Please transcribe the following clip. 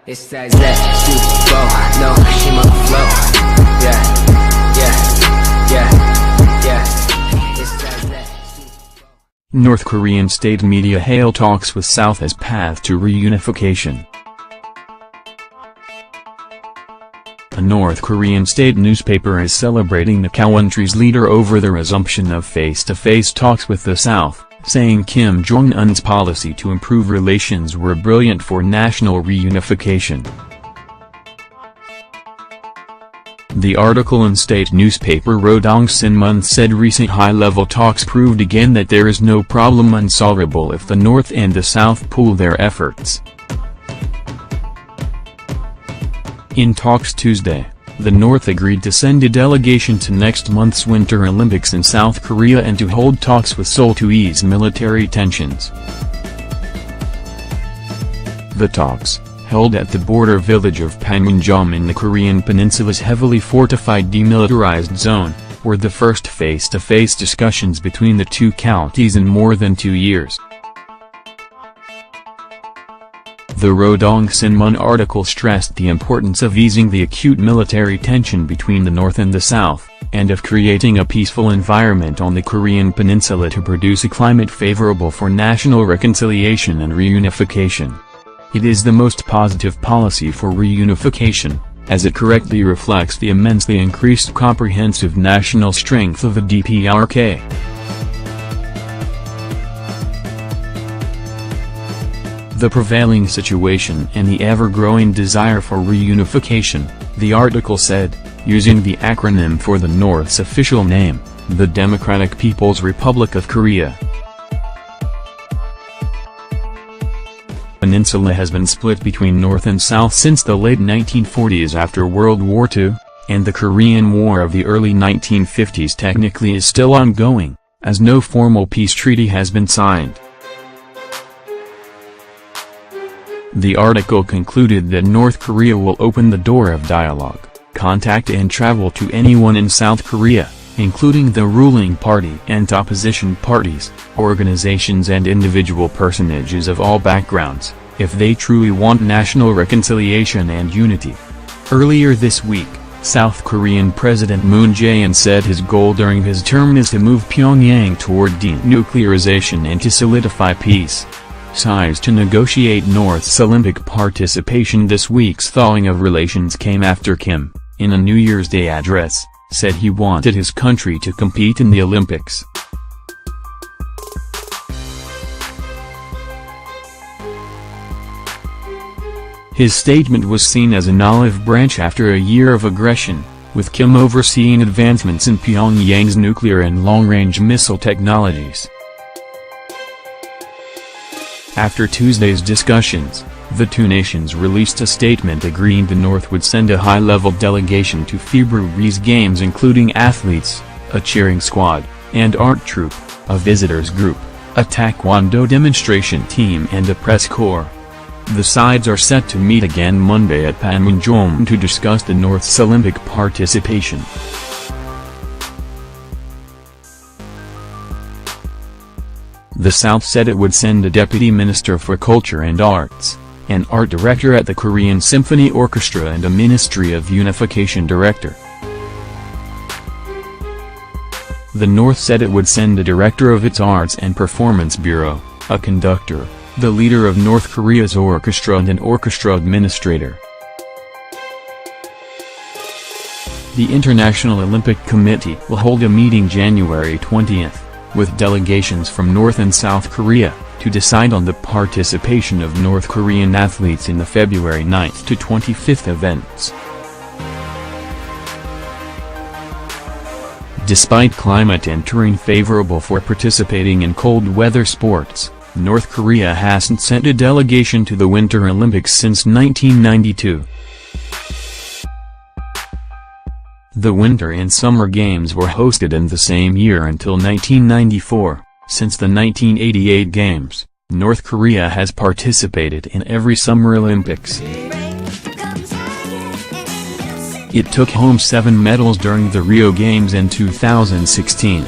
It's that flow, no, she my flow. Yeah. It's that North Korean state media hail talks with South as path to reunification. A North Korean state newspaper is celebrating the country's leader over the resumption of face-to-face talks with the South, saying Kim Jong-un's policy to improve relations were brilliant for national reunification. The article in state newspaper Rodong Sinmun said recent high-level talks proved again that there is no problem unsolvable if the North and the South pool their efforts. In talks Tuesday, the North agreed to send a delegation to next month's Winter Olympics in South Korea and to hold talks with Seoul to ease military tensions. The talks, held at the border village of Panmunjom in the Korean Peninsula's heavily fortified demilitarized zone, were the first face-to-face discussions between the two counties in more than 2 years. The Rodong Sinmun article stressed the importance of easing the acute military tension between the North and the South, and of creating a peaceful environment on the Korean peninsula to produce a climate favorable for national reconciliation and reunification. It is the most positive policy for reunification, as it correctly reflects the immensely increased comprehensive national strength of the DPRK. The prevailing situation and the ever-growing desire for reunification, the article said, using the acronym for the North's official name, the Democratic People's Republic of Korea. The peninsula has been split between North and South since the late 1940s after World War II, and the Korean War of the early 1950s technically is still ongoing, as no formal peace treaty has been signed. The article concluded that North Korea will open the door of dialogue, contact and travel to anyone in South Korea, including the ruling party and opposition parties, organizations and individual personages of all backgrounds, if they truly want national reconciliation and unity. Earlier this week, South Korean President Moon Jae-in said his goal during his term is to move Pyongyang toward denuclearization and to solidify peace. Sides to negotiate North's Olympic participation. This week's thawing of relations came after Kim, in a New Year's Day address, said he wanted his country to compete in the Olympics. His statement was seen as an olive branch after a year of aggression, with Kim overseeing advancements in Pyongyang's nuclear and long-range missile technologies. After Tuesday's discussions, the two nations released a statement agreeing the North would send a high-level delegation to February's games including athletes, a cheering squad, and art troupe, a visitors group, a taekwondo demonstration team and a press corps. The sides are set to meet again Monday at Panmunjom to discuss the North's Olympic participation. The South said it would send a deputy minister for culture and arts, an art director at the Korean Symphony Orchestra and a Ministry of Unification director. The North said it would send a director of its Arts and Performance Bureau, a conductor, the leader of North Korea's orchestra and an orchestra administrator. The International Olympic Committee will hold a meeting January 20th. With delegations from North and South Korea, to decide on the participation of North Korean athletes in the February 9th to 25th events. Despite climate entering favorable for participating in cold weather sports, North Korea hasn't sent a delegation to the Winter Olympics since 1992. The Winter and Summer Games were hosted in the same year until 1994. Since the 1988 Games, North Korea has participated in every Summer Olympics. It took home 7 medals during the Rio Games in 2016.